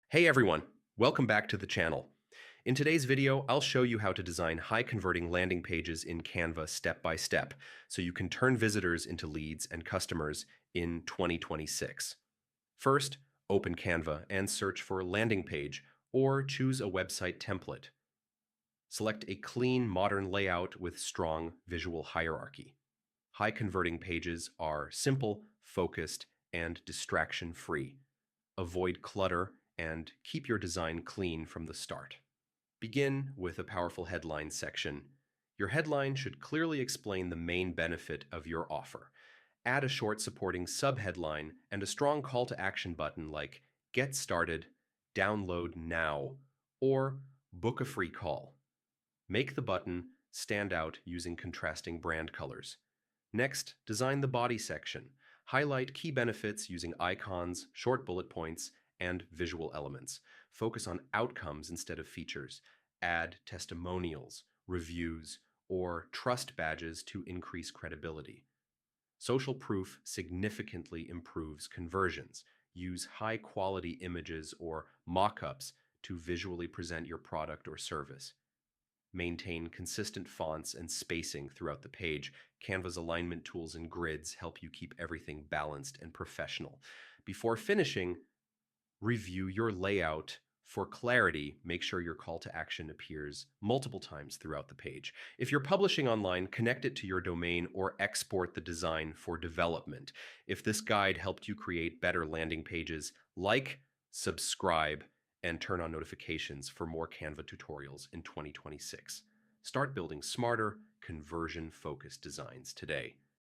Hey everyone, welcome back to the channel. In today's video, I'll show you how to design high-converting landing pages in Canva step by step, so you can turn visitors into leads and customers in 2026. First, open Canva and search for landing page, or choose a website template. Select a clean, modern layout with strong visual hierarchy. High-converting pages are simple, focused, and distraction-free. Avoid clutter and keep your design clean from the start. Begin with a powerful headline section. Your headline should clearly explain the main benefit of your offer. Add a short supporting subheadline and a strong call to action button like Get Started, Download Now, or Book a Free Call. Make the button stand out using contrasting brand colors. Next, design the body section. Highlight key benefits using icons, short bullet points, and visual elements. Focus on outcomes instead of features. Add testimonials, reviews, or trust badges to increase credibility. Social proof significantly improves conversions. Use high-quality images or mock-ups to visually present your product or service. Maintain consistent fonts and spacing throughout the page. Canva's alignment tools and grids help you keep everything balanced and professional. Before finishing, review your layout for clarity. Make sure your call to action appears multiple times throughout the page. If you're publishing online, connect it to your domain or export the design for development. If this guide helped you create better landing pages, like, subscribe, and turn on notifications for more Canva tutorials in 2026. Start building smarter, conversion-focused designs today.